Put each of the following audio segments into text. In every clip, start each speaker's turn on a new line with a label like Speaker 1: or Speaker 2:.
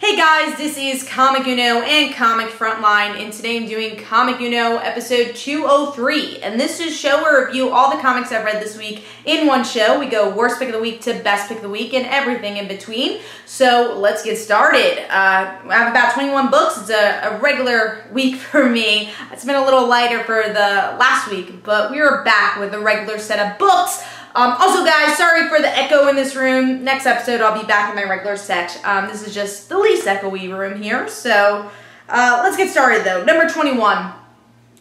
Speaker 1: Hey guys, this is Comic Uno and Comic Frontline, and today I'm doing Comic Uno episode 203, and this is a show where I review all the comics I've read this week in one show. We go worst pick of the week to best pick of the week and everything in between. So let's get started. I have about 21 books. It's a regular week for me. It's been a little lighter for the last week, but we are back with a regular set of books. Also guys, sorry for the echo in this room. Next episode I'll be back in my regular set. This is just the least echoey room here. So let's get started though. Number 21,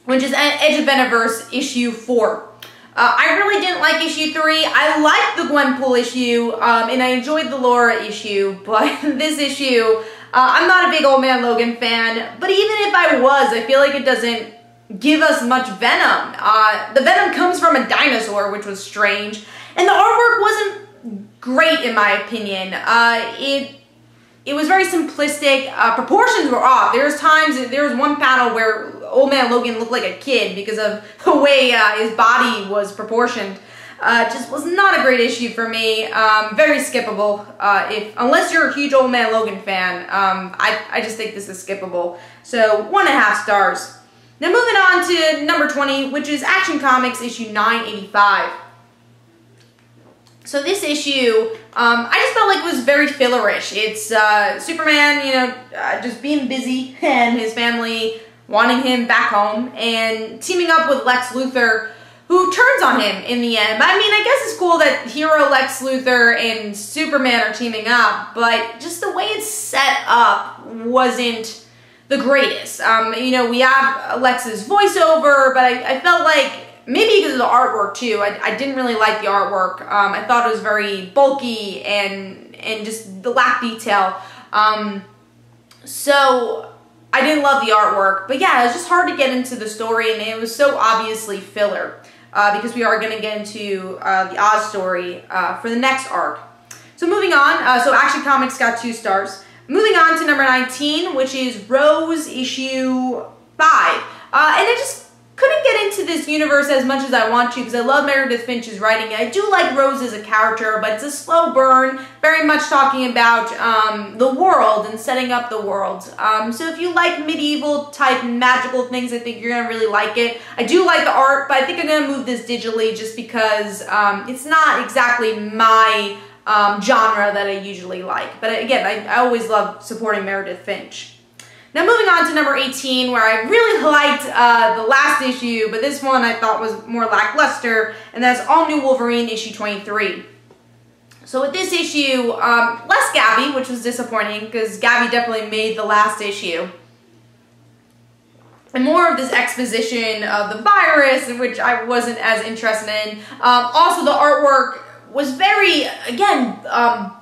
Speaker 1: which is Edge of Venomverse issue 4. I really didn't like issue 3. I liked the Gwenpool issue and I enjoyed the Laura issue, but this issue, I'm not a big Old Man Logan fan, but even if I was, I feel like it doesn't give us much Venom. The Venom comes from a dinosaur, which was strange, and the artwork wasn't great in my opinion. It was very simplistic. Proportions were off. There was one panel where Old Man Logan looked like a kid because of the way his body was proportioned. Just was not a great issue for me. Very skippable. Unless you're a huge Old Man Logan fan, I just think this is skippable. So 1.5 stars. Now moving on to number 20, which is Action Comics issue 985. So this issue, I just felt like it was very fillerish. It's Superman, just being busy and his family wanting him back home and teaming up with Lex Luthor, who turns on him in the end. I mean, I guess it's cool that hero Lex Luthor and Superman are teaming up, but just the way it's set up wasn't the greatest. We have Alexa's voiceover, but I felt like, maybe because of the artwork too, I didn't really like the artwork. I thought it was very bulky and just the lack detail. So I didn't love the artwork, but yeah, it was just hard to get into the story, and it was so obviously filler because we are going to get into the Oz story for the next arc. So moving on, so Action Comics got 2 stars. Moving on to number 19, which is Rose issue 5. And I just couldn't get into this universe as much as I want to because I love Meredith Finch's writing. I do like Rose as a character, but it's a slow burn, very much talking about the world and setting up the world. So if you like medieval type magical things, I think you're going to really like it. I do like the art, but I think I'm going to move this digitally just because it's not exactly my genre that I usually like. But again, I always love supporting Meredith Finch. Now moving on to number 18, where I really liked the last issue, but this one I thought was more lackluster, and that's All New Wolverine issue 23. So with this issue, less Gabby, which was disappointing, because Gabby definitely made the last issue. And more of this exposition of the virus, which I wasn't as interested in. Also the artwork was very, again,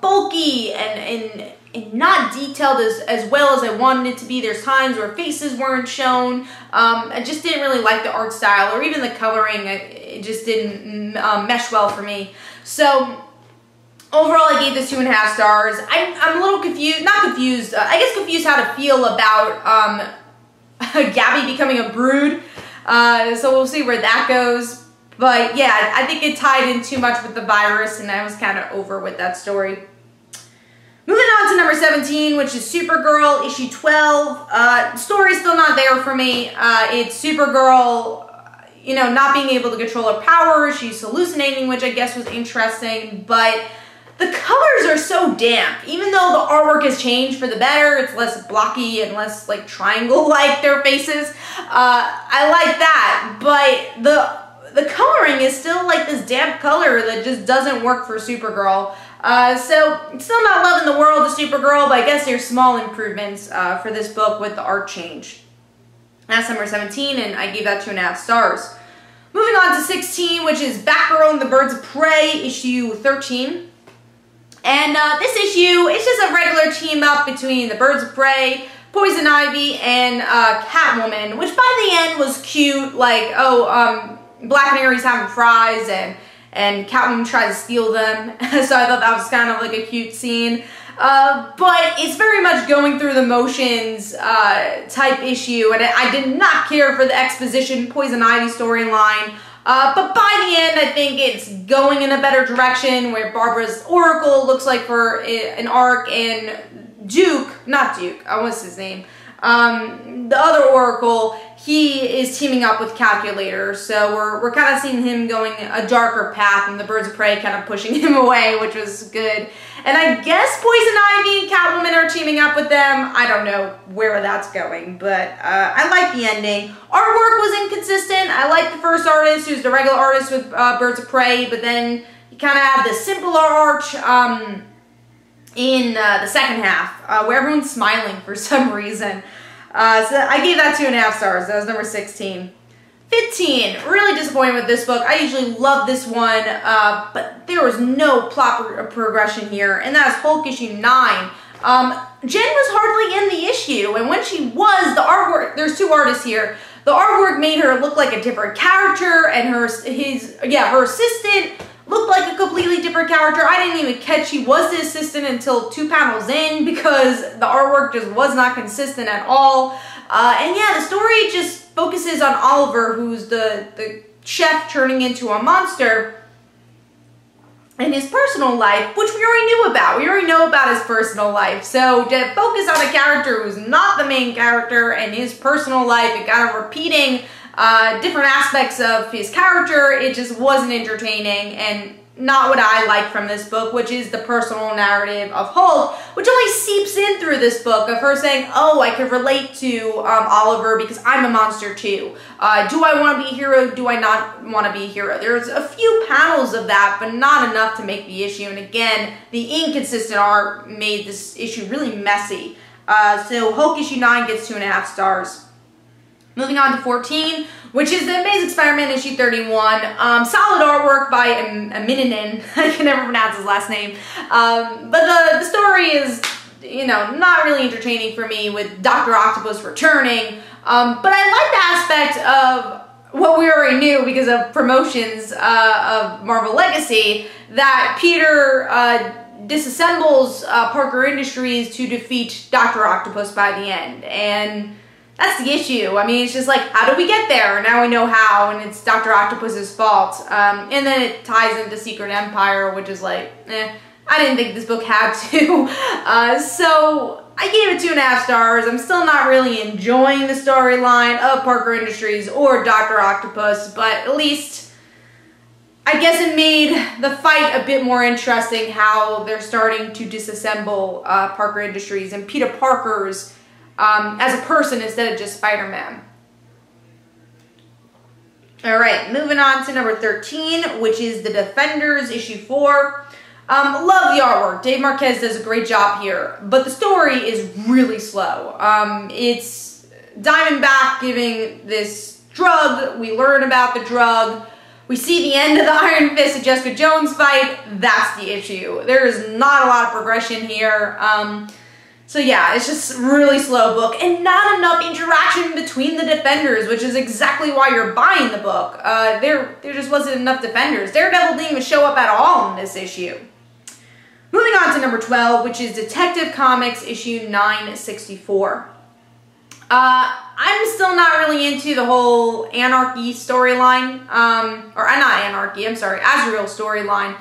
Speaker 1: bulky and not detailed as well as I wanted it to be. There's times where faces weren't shown. I just didn't really like the art style or even the coloring. It just didn't mesh well for me. So overall, I gave this 2.5 stars. I'm a little confused, not confused, I guess confused how to feel about Gabby becoming a brood. So we'll see where that goes. But yeah, I think it tied in too much with the virus, and I was kind of over with that story. Moving on to number 17, which is Supergirl, issue 12. Story's still not there for me. It's Supergirl, not being able to control her power. She's hallucinating, which I guess was interesting, but the colors are so damp. Even though the artwork has changed for the better, it's less blocky and less like triangle-like, their faces. I like that, but the coloring is still like this damp color that just doesn't work for Supergirl. So, still not loving the world of Supergirl, but I guess there's small improvements for this book with the art change. That's number 17, and I gave that 2.5 stars. Moving on to 16, which is Batgirl and the Birds of Prey, issue 13. And this issue, it's just a regular team up between the Birds of Prey, Poison Ivy, and Catwoman, which by the end was cute, like, Black Canary's having fries, and Catwoman tries to steal them, so I thought that was kind of like a cute scene. But it's very much going through the motions type issue, and I did not care for the exposition Poison Ivy storyline. But by the end, I think it's going in a better direction, where Barbara's Oracle looks like for an arc, and what's his name? The other Oracle, he is teaming up with Calculator, so we're kind of seeing him going a darker path, and the Birds of Prey kind of pushing him away, which was good. And I guess Poison Ivy and Catwoman are teaming up with them. I don't know where that's going, but I like the ending. Artwork was inconsistent. I like the first artist, who's the regular artist with Birds of Prey, but then you kind of have this simpler art in the second half, where everyone's smiling for some reason. So I gave that 2.5 stars. That was number 16. 15, really disappointed with this book. I usually love this one, but there was no plot progression here, and that is Hulk issue 9. Jen was hardly in the issue, and when she was, the artwork, there's two artists here, the artwork made her look like a different character, and her assistant looked like a completely different character. I didn't even catch she was the assistant until 2 panels in, because the artwork just was not consistent at all. And yeah, the story just focuses on Oliver, who's the chef turning into a monster, and his personal life, which we already knew about. We already know about his personal life. So to focus on a character who's not the main character and his personal life and kind of repeating different aspects of his character, it just wasn't entertaining and not what I like from this book, which is the personal narrative of Hulk, which only seeps in through this book of her saying, oh, I could relate to Oliver because I'm a monster too. Do I want to be a hero? Do I not want to be a hero? There's a few panels of that, but not enough to make the issue. And again, the inconsistent art made this issue really messy. So Hulk issue 9 gets 2.5 stars. Moving on to 14, which is the Amazing Spider-Man issue 31. Solid artwork by Amininen. I can never pronounce his last name. But the story is, you know, not really entertaining for me with Dr. Octopus returning. But I like the aspect of what we already knew because of promotions of Marvel Legacy, that Peter disassembles Parker Industries to defeat Dr. Octopus by the end. And that's the issue. I mean, it's just like, how do we get there? Now we know how, and it's Dr. Octopus's fault. And then it ties into Secret Empire, which is like, I didn't think this book had to. So I gave it 2.5 stars. I'm still not really enjoying the storyline of Parker Industries or Dr. Octopus, but at least I guess it made the fight a bit more interesting, how they're starting to disassemble Parker Industries and Peter Parker's as a person instead of just Spider-Man. Alright, moving on to number 13, which is The Defenders, issue 4. Love the artwork. Dave Marquez does a great job here, but the story is really slow. It's Diamondback giving this drug. We learn about the drug. We see the end of the Iron Fist and Jessica Jones fight. That's the issue. There is not a lot of progression here. So yeah, it's just a really slow book and not enough interaction between the Defenders, which is exactly why you're buying the book. There just wasn't enough Defenders. Daredevil didn't even show up at all in this issue. Moving on to number 12, which is Detective Comics issue 964. I'm still not really into the whole Anarchy storyline, or not Anarchy, I'm sorry, Azrael storyline.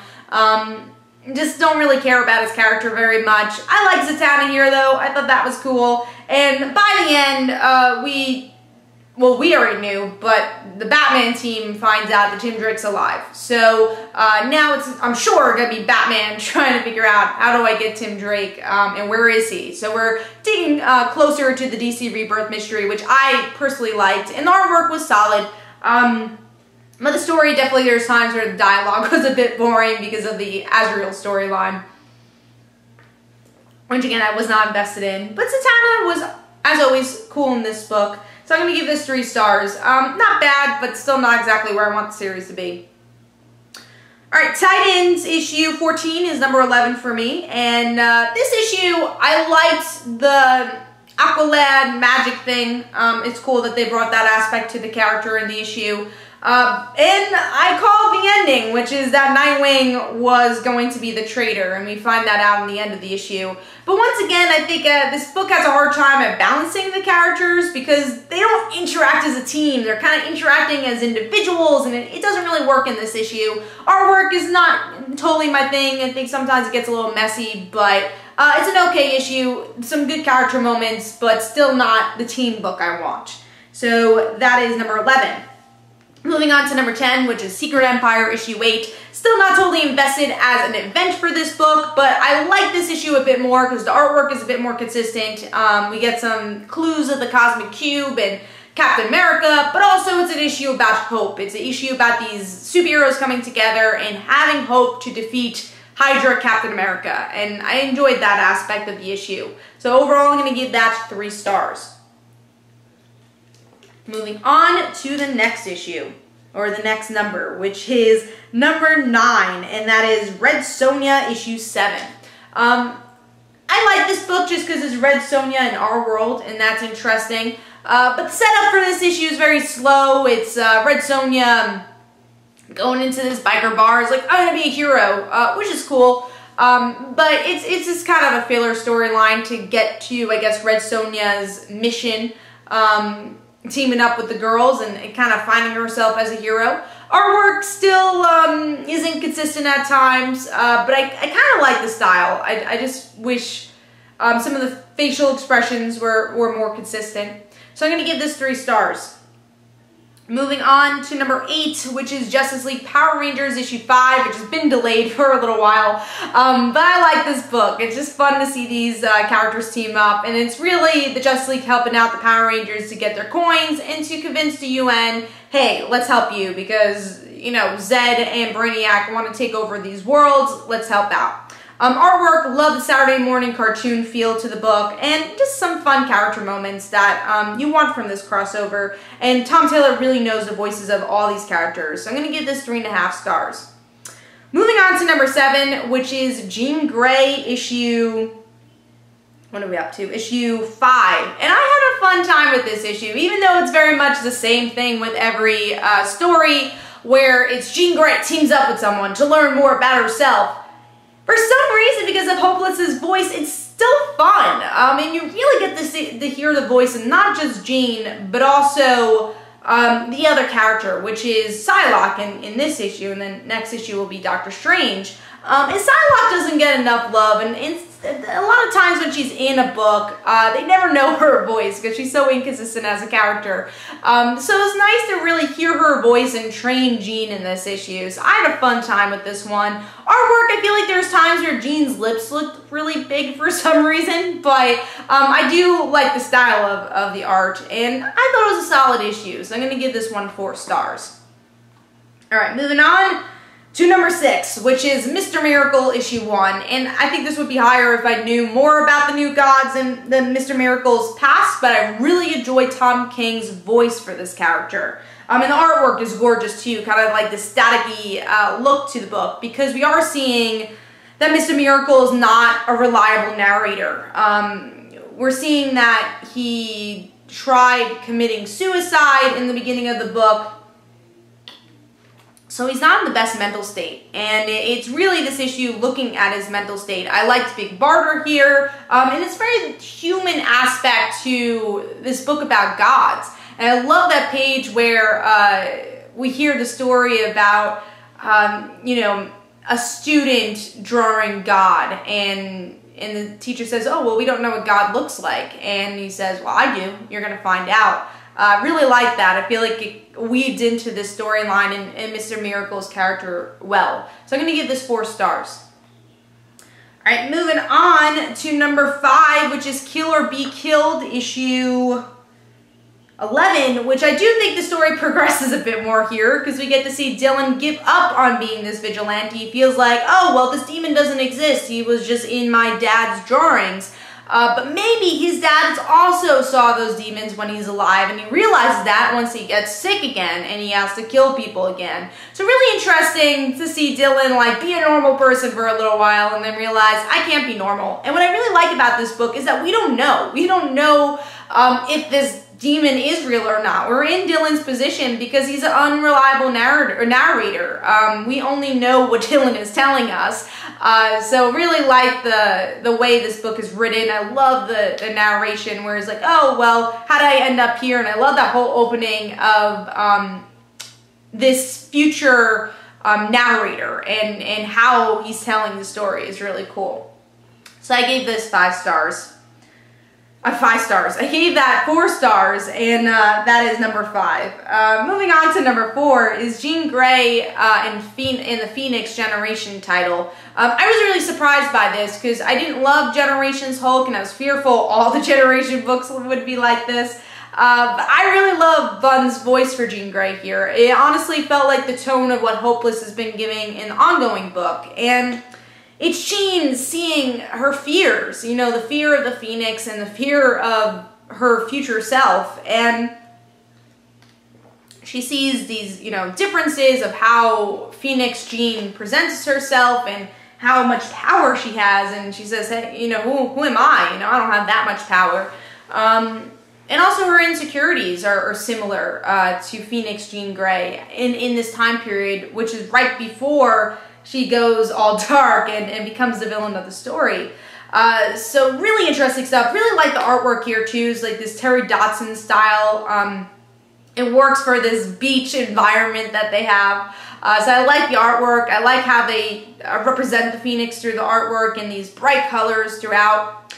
Speaker 1: Just don't really care about his character very much. I like Zatanna here though. I thought that was cool. And by the end, we already knew, but the Batman team finds out that Tim Drake's alive. So now it's, I'm sure, gonna be Batman trying to figure out how do I get Tim Drake and where is he. So we're digging closer to the DC Rebirth mystery, which I personally liked, and the artwork was solid. But the story, definitely there's times where the dialogue was a bit boring because of the Azrael storyline, which again I was not invested in. But Zatanna was, as always, cool in this book. So I'm going to give this 3 stars. Not bad, but still not exactly where I want the series to be. Alright, Titans issue 14 is number 11 for me. And this issue, I liked the Aqualad magic thing. It's cool that they brought that aspect to the character in the issue. And I call the ending, which is that Nightwing was going to be the traitor, and we find that out in the end of the issue. But once again, I think this book has a hard time at balancing the characters because they don't interact as a team. They're kind of interacting as individuals, and it doesn't really work in this issue. Artwork is not totally my thing. I think sometimes it gets a little messy, but It's an okay issue, some good character moments, but still not the team book I want. So that is number 11. Moving on to number 10, which is Secret Empire issue 8. Still not totally invested as an event for this book, but I like this issue a bit more because the artwork is a bit more consistent. We get some clues of the Cosmic Cube and Captain America, but also it's an issue about hope. It's an issue about these superheroes coming together and having hope to defeat Hydra, Captain America, and I enjoyed that aspect of the issue. So overall, I'm going to give that 3 stars. Moving on to the next issue, or the next number, which is number 9, and that is Red Sonja issue 7. I like this book just because it's Red Sonja in our world, and that's interesting. But the setup for this issue is very slow. It's Red Sonja going into this biker bar. It's like, I'm gonna be a hero, which is cool. But it's just kind of a filler storyline to get to, I guess, Red Sonja's mission. Teaming up with the girls and kind of finding herself as a hero. Artwork still is inconsistent at times, but I kind of like the style. I just wish some of the facial expressions were more consistent. So I'm going to give this 3 stars. Moving on to number 8, which is Justice League Power Rangers issue 5, which has been delayed for a little while. But I like this book. It's just fun to see these characters team up. And it's really the Justice League helping out the Power Rangers to get their coins and to convince the UN, hey, let's help you because, you know, Zed and Brainiac want to take over these worlds. Let's help out. Artwork, love the Saturday morning cartoon feel to the book, and just some fun character moments that you want from this crossover. And Tom Taylor really knows the voices of all these characters, so I'm going to give this 3.5 stars. Moving on to number 7, which is Jean Grey issue, what are we up to? Issue 5. And I had a fun time with this issue, even though it's very much the same thing with every story, where it's Jean Grey teams up with someone to learn more about herself. For some reason, because of Hopeless's voice, it's still fun. And you really get to hear the voice of not just Jean, but also the other character, which is Psylocke in this issue, and then next issue will be Doctor Strange. And Psylocke doesn't get enough love, and a lot of times when she's in a book, they never know her voice because she's so inconsistent as a character. So it's nice to really hear her voice and train Jean in this issue. So I had a fun time with this one. Artwork, I feel like there's times where Jean's lips looked really big for some reason, but I do like the style of the art, and I thought it was a solid issue, so I'm going to give this one 4 stars. Alright, moving on to number 6, which is Mr. Miracle issue 1, and I think this would be higher if I knew more about the New Gods and the Mr. Miracle's past, but I really enjoy Tom King's voice for this character. And the artwork is gorgeous too, kind of like the staticky look to the book, because we are seeing that Mr. Miracle is not a reliable narrator. We're seeing that he tried committing suicide in the beginning of the book, so he's not in the best mental state, and it's really this issue looking at his mental state. I liked Big Barter here, and it's a very human aspect to this book about gods. And I love that page where we hear the story about, you know, a student drawing God, and the teacher says, oh, well, we don't know what God looks like. And he says, well, I do. You're going to find out. Really like that. I feel like it weaved into this storyline and Mr. Miracle's character well. So I'm going to give this 4 stars. Alright, moving on to number 5, which is Kill or Be Killed, issue 11, which I do think the story progresses a bit more here, because we get to see Dylan give up on being this vigilante. He feels like, oh, well, this demon doesn't exist. He was just in my dad's drawings. But maybe his dad also saw those demons when he's alive, and he realizes that once he gets sick again and he has to kill people again. So really interesting to see Dylan like be a normal person for a little while and then realize, I can't be normal. And what I really like about this book is that we don't know. We don't know if this demon is real or not. We're in Dylan's position because he's an unreliable narrator. We only know what Dylan is telling us. So really like the way this book is written. I love the narration where it's like, oh, well, how did I end up here? And I love that whole opening of this future narrator and how he's telling the story is really cool. So I gave this 5 stars. 5 stars. I gave that 4 stars, and that is number 5. Moving on to number 4 is Jean Grey in the Phoenix Generation title. I was really surprised by this because I didn't love Generations Hulk, and I was fearful all the Generation books would be like this. But I really love Bunn's voice for Jean Grey here. It honestly felt like the tone of what Hopeless has been giving in the ongoing book, and it's Jean seeing her fears, you know, the fear of the Phoenix and the fear of her future self. And she sees these, you know, differences of how Phoenix Jean presents herself and how much power she has. And she says, hey, you know, who am I? You know, I don't have that much power. And also her insecurities are similar to Phoenix Jean Grey in this time period, which is right before she goes all dark and becomes the villain of the story. So really interesting stuff. Really like the artwork here too. It's like this Terry Dodson style. It works for this beach environment that they have. So I like the artwork. I like how they represent the Phoenix through the artwork and these bright colors throughout.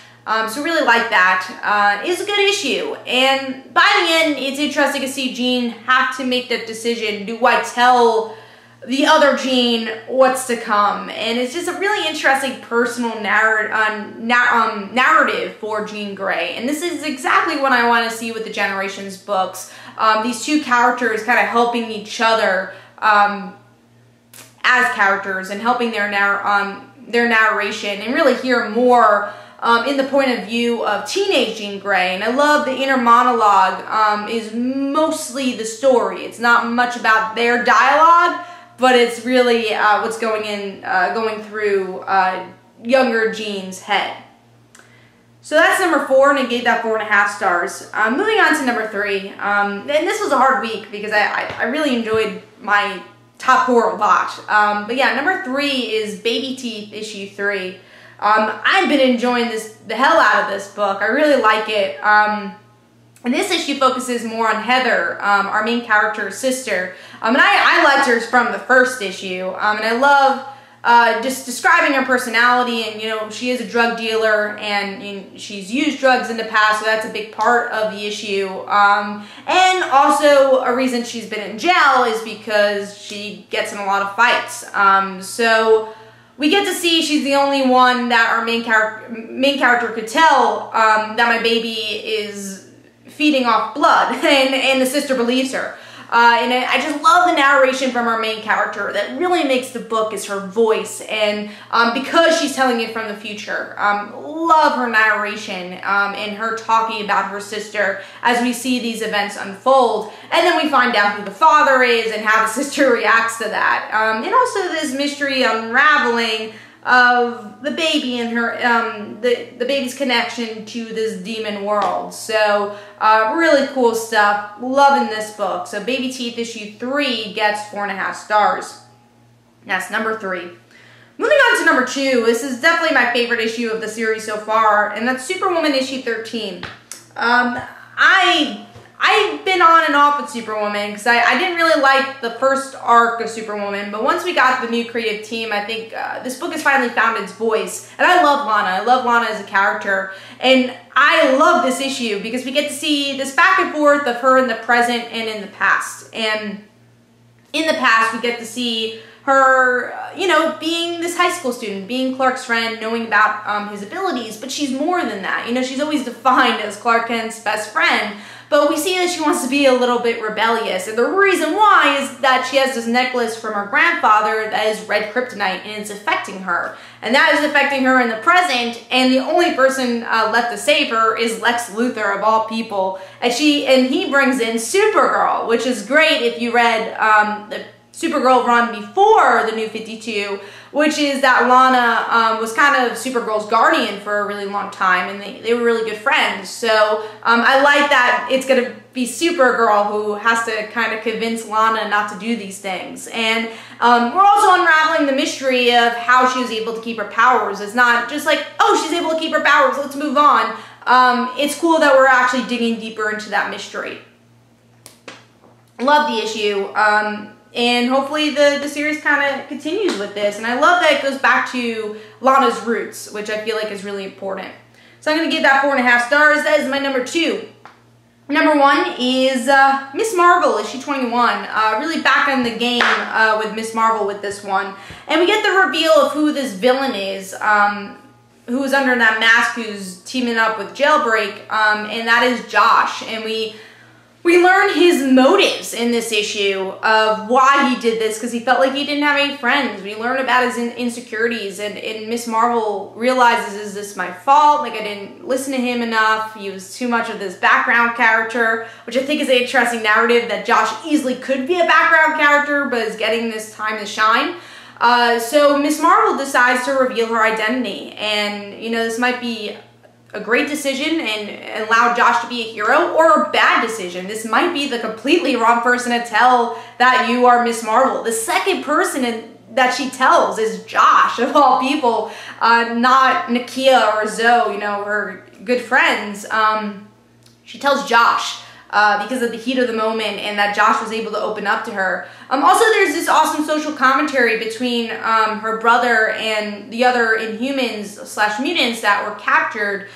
Speaker 1: So really like that. It's a good issue. And by the end, it's interesting to see Jean have to make that decision. Do I tell the other Jean what's to come? And it's just a really interesting personal narrative for Jean Grey. And this is exactly what I want to see with the Generations books. These two characters kind of helping each other as characters and helping their narration, and really hear more in the point of view of teenage Jean Grey. And I love the inner monologue is mostly the story. It's not much about their dialogue, but it's really what's going through younger Jean's head. So that's number 4, and I gave that 4.5 stars. Moving on to number 3, and this was a hard week because I really enjoyed my top 4 a lot. But yeah, number 3 is Babyteeth issue 3. I've been enjoying the hell out of this book. I really like it. And this issue focuses more on Heather, our main character's sister. And I liked her from the first issue. And I love just describing her personality. And, you know, she is a drug dealer, and you know, she's used drugs in the past, so that's a big part of the issue. And also a reason she's been in jail is because she gets in a lot of fights. So we get to see she's the only one that our main character could tell that my baby is feeding off blood, and the sister believes her. And I just love the narration from our main character. That really makes the book is her voice, and because she's telling it from the future. Love her narration and her talking about her sister as we see these events unfold, and then we find out who the father is and how the sister reacts to that. And also this mystery unraveling of the baby and her the baby's connection to this demon world. So really cool stuff. Loving this book. So Babyteeth issue 3 gets 4.5 stars. That's number 3. Moving on to number 2. This is definitely my favorite issue of the series so far, and that's Superwoman issue 13. I've been on and off with Superwoman because I didn't really like the first arc of Superwoman, but once we got the new creative team, I think this book has finally found its voice. And I love Lana. I love Lana as a character. And I love this issue because we get to see this back and forth of her in the present and in the past. And in the past, we get to see her, you know, being this high school student, being Clark's friend, knowing about his abilities, but she's more than that. You know, she's always defined as Clark Kent's best friend. But we see that she wants to be a little bit rebellious. And the reason why is that she has this necklace from her grandfather that is red kryptonite, and it's affecting her. And that is affecting her in the present, and the only person left to save her is Lex Luthor, of all people. And he brings in Supergirl, which is great if you read the Supergirl run before the New 52, which is that Lana was kind of Supergirl's guardian for a really long time, and they were really good friends. So I like that it's going to be Supergirl who has to kind of convince Lana not to do these things. And we're also unraveling the mystery of how she was able to keep her powers. It's not just like, oh, she's able to keep her powers, let's move on. It's cool that we're actually digging deeper into that mystery. Love the issue. And hopefully the series kind of continues with this. And I love that it goes back to Lana's roots, which I feel like is really important. So I'm going to give that 4.5 stars. That is my number 2. Number 1 is Miss Marvel, issue 21. Really back in the game with Miss Marvel with this one. And we get the reveal of who this villain is, who is under that mask, who's teaming up with Jailbreak, and that is Josh. And we learn his motives in this issue of why he did this, because he felt like he didn't have any friends. We learn about his insecurities, and Miss Marvel realizes, is this my fault? Like, I didn't listen to him enough. He was too much of this background character, which I think is an interesting narrative, that Josh easily could be a background character, but is getting this time to shine. So Miss Marvel decides to reveal her identity, and, you know, this might be a great decision and allow Josh to be a hero, or a bad decision. This might be the completely wrong person to tell that you are Miss Marvel. The second person that she tells is Josh, of all people, not Nakia or Zoe, you know, her good friends. She tells Josh because of the heat of the moment, and that Josh was able to open up to her. Also, there's this awesome social commentary between her brother and the other Inhumans/mutants that were captured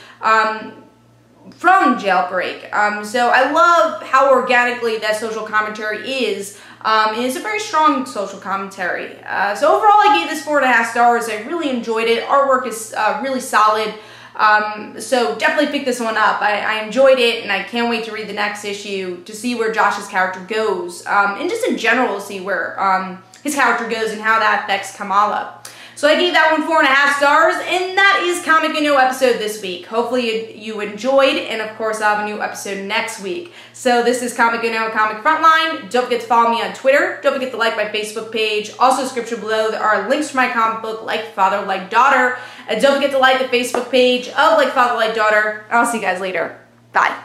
Speaker 1: from Jailbreak. So I love how organically that social commentary is. And it's a very strong social commentary. So overall, I gave this 4.5 stars. I really enjoyed it. Artwork is really solid. So definitely pick this one up. I enjoyed it, and I can't wait to read the next issue to see where Josh's character goes. And just in general, see where his character goes and how that affects Kamala. So I gave that one 4.5 stars, and that is Comic No episode this week. Hopefully you enjoyed, and of course I'll have a new episode next week. So this is Comic No Comic Frontline. Don't forget to follow me on Twitter. Don't forget to like my Facebook page. Also, description below, there are links to my comic book, Like Father, Like Daughter. And don't forget to like the Facebook page of Like Father, Like Daughter. I'll see you guys later. Bye.